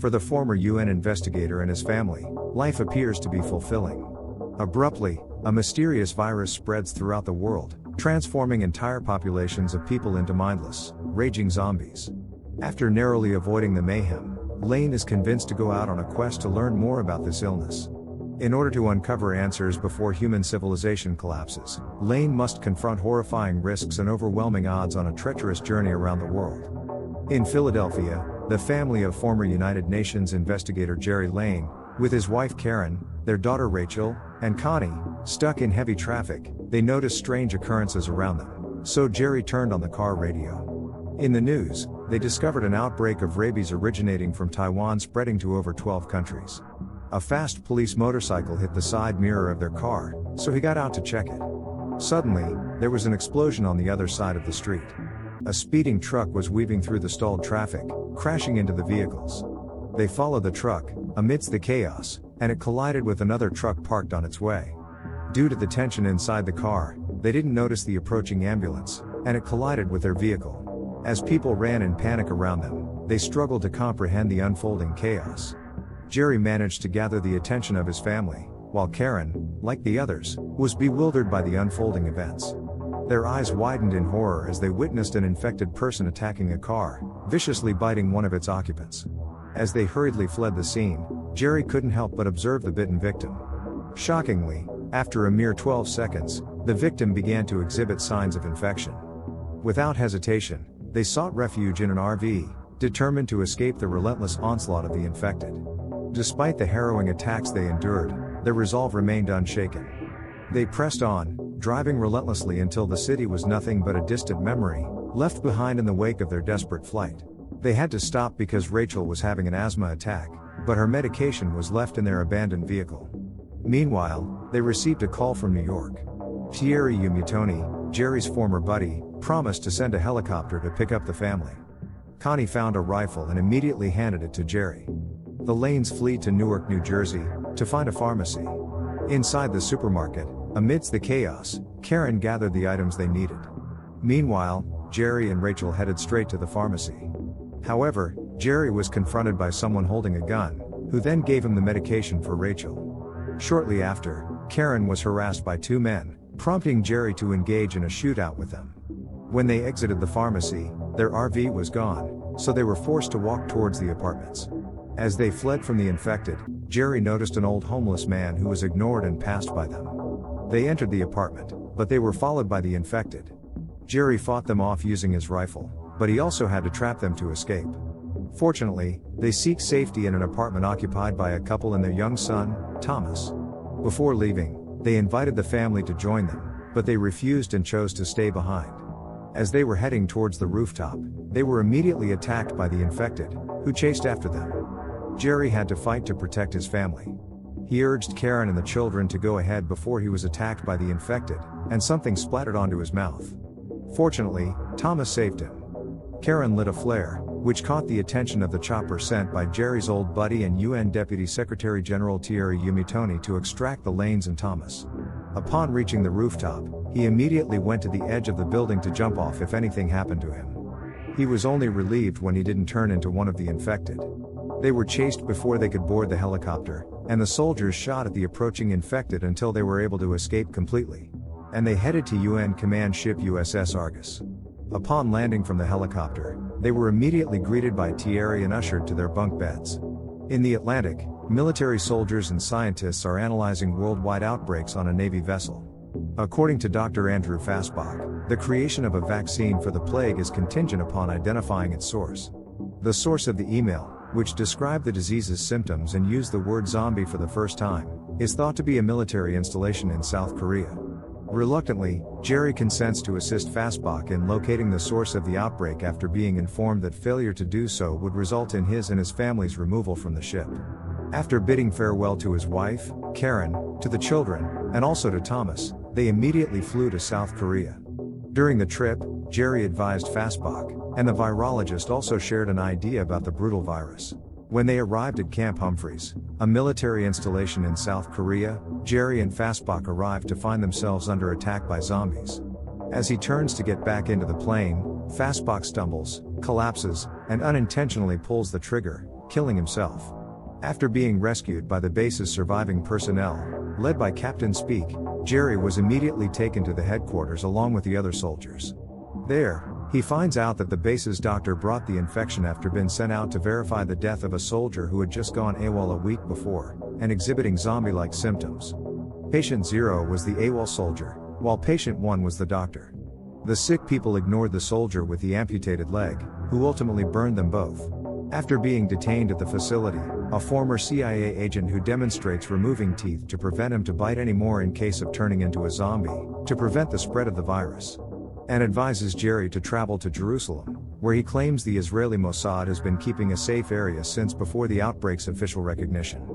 For the former UN investigator and his family, life appears to be fulfilling. Abruptly, a mysterious virus spreads throughout the world, transforming entire populations of people into mindless, raging zombies. After narrowly avoiding the mayhem, Lane is convinced to go out on a quest to learn more about this illness. In order to uncover answers before human civilization collapses, Lane must confront horrifying risks and overwhelming odds on a treacherous journey around the world. In Philadelphia, the family of former United Nations investigator Jerry Lane, with his wife Karen, their daughter Rachel, and Connie, stuck in heavy traffic, they noticed strange occurrences around them, so Jerry turned on the car radio. In the news, they discovered an outbreak of rabies originating from Taiwan spreading to over 12 countries. A fast police motorcycle hit the side mirror of their car, so he got out to check it. Suddenly, there was an explosion on the other side of the street. A speeding truck was weaving through the stalled traffic, crashing into the vehicles. They followed the truck, amidst the chaos, and it collided with another truck parked on its way. Due to the tension inside the car, they didn't notice the approaching ambulance, and it collided with their vehicle. As people ran in panic around them, they struggled to comprehend the unfolding chaos. Jerry managed to gather the attention of his family, while Karen, like the others, was bewildered by the unfolding events. Their eyes widened in horror as they witnessed an infected person attacking a car, viciously biting one of its occupants. As they hurriedly fled the scene, Jerry couldn't help but observe the bitten victim. Shockingly, after a mere 12 seconds, the victim began to exhibit signs of infection. Without hesitation, they sought refuge in an RV, determined to escape the relentless onslaught of the infected. Despite the harrowing attacks they endured, their resolve remained unshaken. They pressed on, driving relentlessly until the city was nothing but a distant memory, left behind in the wake of their desperate flight. They had to stop because Rachel was having an asthma attack, but her medication was left in their abandoned vehicle. Meanwhile, they received a call from New York. Thierry Umutoni, Jerry's former buddy, promised to send a helicopter to pick up the family. Connie found a rifle and immediately handed it to Jerry. The Lanes flee to Newark, New Jersey, to find a pharmacy. Inside the supermarket, amidst the chaos, Karen gathered the items they needed. Meanwhile, Jerry and Rachel headed straight to the pharmacy. However, Jerry was confronted by someone holding a gun, who then gave him the medication for Rachel. Shortly after, Karen was harassed by two men, prompting Jerry to engage in a shootout with them. When they exited the pharmacy, their RV was gone, so they were forced to walk towards the apartments. As they fled from the infected, Jerry noticed an old homeless man who was ignored and passed by them. They entered the apartment, but they were followed by the infected. Jerry fought them off using his rifle, but he also had to trap them to escape. Fortunately, they seek safety in an apartment occupied by a couple and their young son, Thomas. Before leaving, they invited the family to join them, but they refused and chose to stay behind. As they were heading towards the rooftop, they were immediately attacked by the infected, who chased after them. Jerry had to fight to protect his family. He urged Karen and the children to go ahead before he was attacked by the infected, and something splattered onto his mouth. Fortunately, Thomas saved him. Karen lit a flare, which caught the attention of the chopper sent by Jerry's old buddy and UN Deputy Secretary General Thierry Umutoni to extract the Lanes and Thomas. Upon reaching the rooftop, he immediately went to the edge of the building to jump off if anything happened to him. He was only relieved when he didn't turn into one of the infected. They were chased before they could board the helicopter, and the soldiers shot at the approaching infected until they were able to escape completely. And they headed to UN command ship USS Argus. Upon landing from the helicopter, they were immediately greeted by Thierry and ushered to their bunk beds. In the Atlantic, military soldiers and scientists are analyzing worldwide outbreaks on a Navy vessel. According to Dr. Andrew Fassbach, the creation of a vaccine for the plague is contingent upon identifying its source. The source of the email, which described the disease's symptoms and used the word zombie for the first time, is thought to be a military installation in South Korea. Reluctantly, Jerry consents to assist Fassbach in locating the source of the outbreak after being informed that failure to do so would result in his and his family's removal from the ship. After bidding farewell to his wife, Karen, to the children, and also to Thomas, they immediately flew to South Korea. During the trip, Jerry advised Fassbach, and the virologist also shared an idea about the brutal virus. When they arrived at Camp Humphreys, a military installation in South Korea, Jerry and Fassbach arrived to find themselves under attack by zombies. As he turns to get back into the plane, Fassbach stumbles, collapses, and unintentionally pulls the trigger, killing himself. After being rescued by the base's surviving personnel, led by Captain Speak, Jerry was immediately taken to the headquarters along with the other soldiers. There, he finds out that the base's doctor brought the infection after being sent out to verify the death of a soldier who had just gone AWOL a week before, and exhibiting zombie-like symptoms. Patient 0 was the AWOL soldier, while Patient 1 was the doctor. The sick people ignored the soldier with the amputated leg, who ultimately burned them both. After being detained at the facility, a former CIA agent who demonstrates removing teeth to prevent him to bite anymore in case of turning into a zombie, to prevent the spread of the virus, and advises Jerry to travel to Jerusalem, where he claims the Israeli Mossad has been keeping a safe area since before the outbreak's official recognition.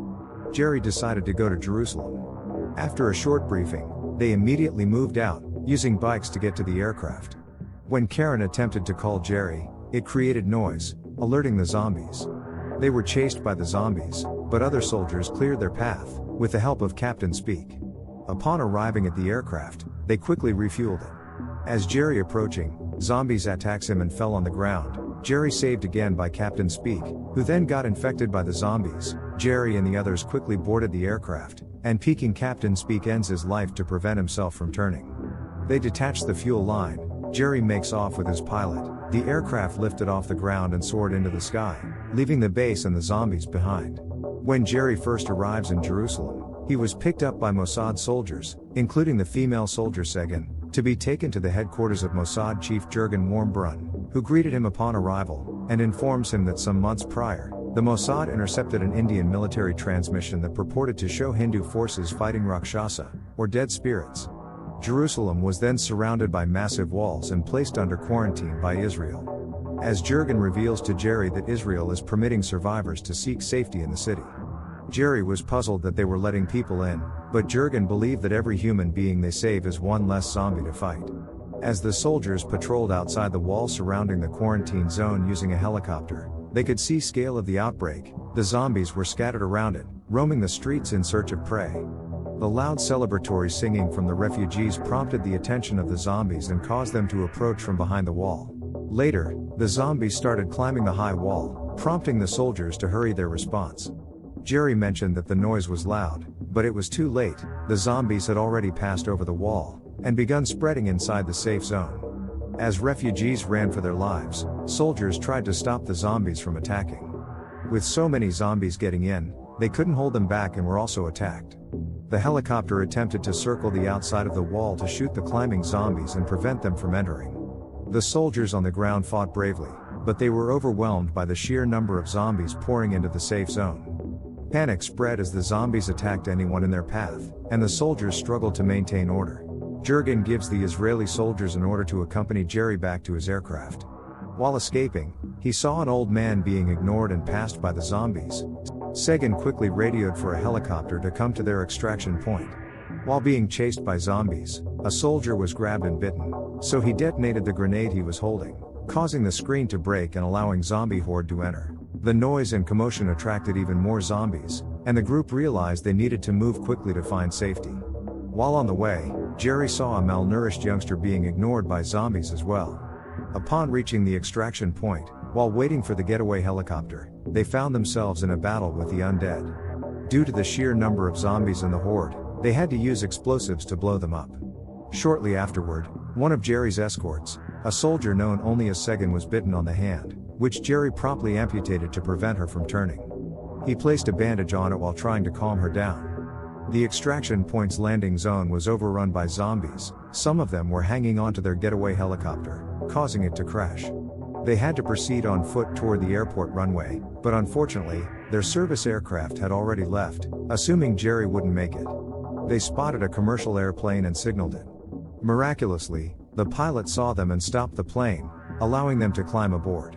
Jerry decided to go to Jerusalem. After a short briefing, they immediately moved out, using bikes to get to the aircraft. When Karen attempted to call Jerry, it created noise, alerting the zombies. They were chased by the zombies, but other soldiers cleared their path, with the help of Captain Speak. Upon arriving at the aircraft, they quickly refueled it. As Jerry approaching, zombies attacks him and fell on the ground. Jerry saved again by Captain Speak, who then got infected by the zombies. Jerry and the others quickly boarded the aircraft, and peeking Captain Speak ends his life to prevent himself from turning. They detach the fuel line. Jerry makes off with his pilot. The aircraft lifted off the ground and soared into the sky, leaving the base and the zombies behind. When Jerry first arrives in Jerusalem, he was picked up by Mossad soldiers, including the female soldier Segan, to be taken to the headquarters of Mossad Chief Jurgen Warmbrunn, who greeted him upon arrival, and informs him that some months prior, the Mossad intercepted an Indian military transmission that purported to show Hindu forces fighting Rakshasa, or dead spirits. Jerusalem was then surrounded by massive walls and placed under quarantine by Israel. As Jurgen reveals to Jerry that Israel is permitting survivors to seek safety in the city. Jerry was puzzled that they were letting people in, but Jurgen believed that every human being they save is one less zombie to fight. As the soldiers patrolled outside the wall surrounding the quarantine zone using a helicopter, they could see scale of the outbreak. The zombies were scattered around it, roaming the streets in search of prey. The loud celebratory singing from the refugees prompted the attention of the zombies and caused them to approach from behind the wall. Later, the zombies started climbing the high wall, prompting the soldiers to hurry their response. Jerry mentioned that the noise was loud, but it was too late. The zombies had already passed over the wall, and begun spreading inside the safe zone. As refugees ran for their lives, soldiers tried to stop the zombies from attacking. With so many zombies getting in, they couldn't hold them back and were also attacked. The helicopter attempted to circle the outside of the wall to shoot the climbing zombies and prevent them from entering. The soldiers on the ground fought bravely, but they were overwhelmed by the sheer number of zombies pouring into the safe zone. Panic spread as the zombies attacked anyone in their path, and the soldiers struggled to maintain order. Jurgen gives the Israeli soldiers an order to accompany Jerry back to his aircraft. While escaping, he saw an old man being ignored and passed by the zombies. Segan quickly radioed for a helicopter to come to their extraction point. While being chased by zombies, a soldier was grabbed and bitten, so he detonated the grenade he was holding, causing the screen to break and allowing zombie horde to enter. The noise and commotion attracted even more zombies, and the group realized they needed to move quickly to find safety. While on the way, Jerry saw a malnourished youngster being ignored by zombies as well. Upon reaching the extraction point, while waiting for the getaway helicopter, they found themselves in a battle with the undead. Due to the sheer number of zombies in the horde, they had to use explosives to blow them up. Shortly afterward, one of Jerry's escorts, a soldier known only as Segan, was bitten on the hand, which Jerry promptly amputated to prevent her from turning. He placed a bandage on it while trying to calm her down. The extraction point's landing zone was overrun by zombies. Some of them were hanging onto their getaway helicopter, causing it to crash. They had to proceed on foot toward the airport runway, but unfortunately, their service aircraft had already left, assuming Jerry wouldn't make it. They spotted a commercial airplane and signaled it. Miraculously, the pilot saw them and stopped the plane, allowing them to climb aboard.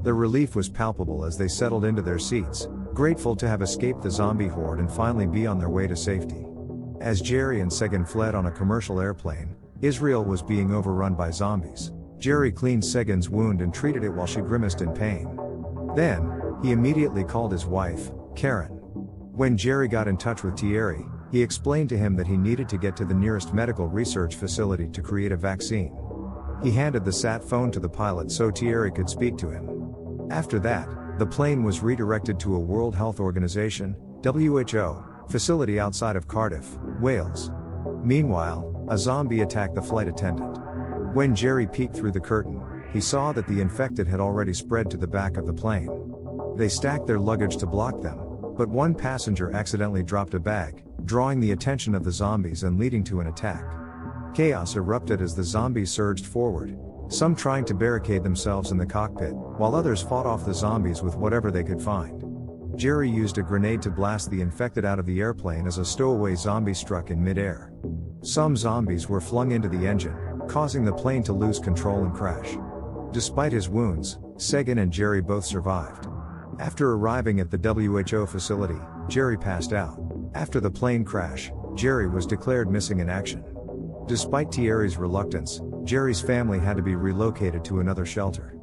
Their relief was palpable as they settled into their seats, grateful to have escaped the zombie horde and finally be on their way to safety. As Jerry and Segan fled on a commercial airplane, Israel was being overrun by zombies. Jerry cleaned Segan's wound and treated it while she grimaced in pain. Then, he immediately called his wife, Karen. When Jerry got in touch with Thierry, he explained to him that he needed to get to the nearest medical research facility to create a vaccine. He handed the sat phone to the pilot so Thierry could speak to him. After that, The plane was redirected to a World Health Organization (WHO) facility outside of Cardiff, Wales. Meanwhile, a zombie attacked the flight attendant. When Jerry peeked through the curtain, he saw that the infected had already spread to the back of the plane. They stacked their luggage to block them, but one passenger accidentally dropped a bag, drawing the attention of the zombies and leading to an attack. Chaos erupted as the zombies surged forward, some trying to barricade themselves in the cockpit, while others fought off the zombies with whatever they could find. Jerry used a grenade to blast the infected out of the airplane as a stowaway zombie struck in mid-air. Some zombies were flung into the engine, causing the plane to lose control and crash. Despite his wounds, Sagan and Jerry both survived. After arriving at the WHO facility, Jerry passed out. After the plane crash, Jerry was declared missing in action. Despite Thierry's reluctance, Jerry's family had to be relocated to another shelter.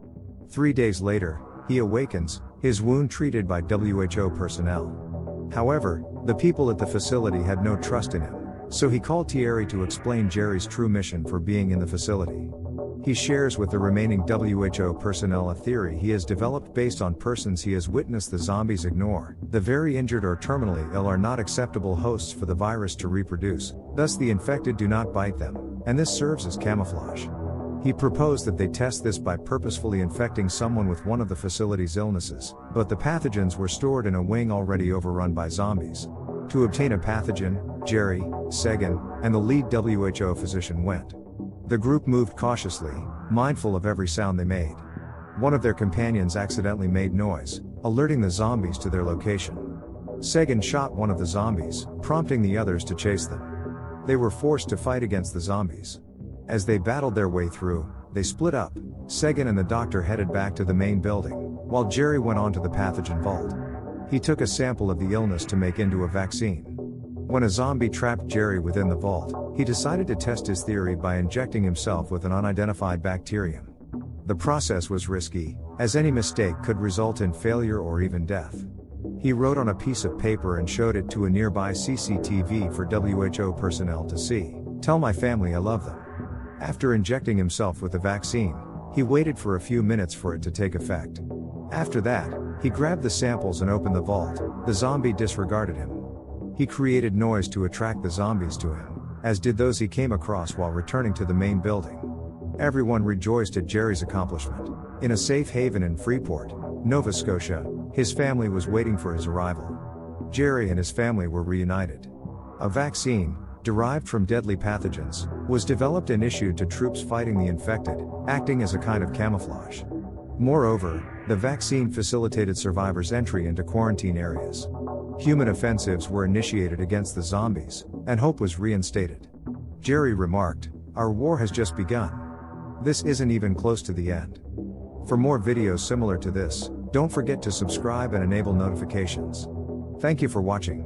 3 days later, he awakens, his wound treated by WHO personnel. However, the people at the facility had no trust in him, so he called Thierry to explain Jerry's true mission for being in the facility. He shares with the remaining WHO personnel a theory he has developed based on persons he has witnessed the zombies ignore. The very injured or terminally ill are not acceptable hosts for the virus to reproduce, thus the infected do not bite them, and this serves as camouflage. He proposed that they test this by purposefully infecting someone with one of the facility's illnesses, but the pathogens were stored in a wing already overrun by zombies. To obtain a pathogen, Jerry, Sagan, and the lead WHO physician went. The group moved cautiously, mindful of every sound they made. One of their companions accidentally made noise, alerting the zombies to their location. Sagan shot one of the zombies, prompting the others to chase them. They were forced to fight against the zombies. As they battled their way through, they split up. Sagan and the doctor headed back to the main building, while Jerry went on to the pathogen vault. He took a sample of the illness to make into a vaccine. When a zombie trapped Jerry within the vault, he decided to test his theory by injecting himself with an unidentified bacterium. The process was risky, as any mistake could result in failure or even death. He wrote on a piece of paper and showed it to a nearby CCTV for WHO personnel to see. "Tell my family I love them." After injecting himself with the vaccine, he waited for a few minutes for it to take effect. After that, he grabbed the samples and opened the vault. The zombie disregarded him. He created noise to attract the zombies to him, as did those he came across while returning to the main building. Everyone rejoiced at Jerry's accomplishment. In a safe haven in Freeport, Nova Scotia, his family was waiting for his arrival. Jerry and his family were reunited. A vaccine, derived from deadly pathogens, was developed and issued to troops fighting the infected, acting as a kind of camouflage. Moreover, the vaccine facilitated survivors' entry into quarantine areas. Human offensives were initiated against the zombies, and hope was reinstated. Jerry remarked, "Our war has just begun. This isn't even close to the end." For more videos similar to this, don't forget to subscribe and enable notifications. Thank you for watching.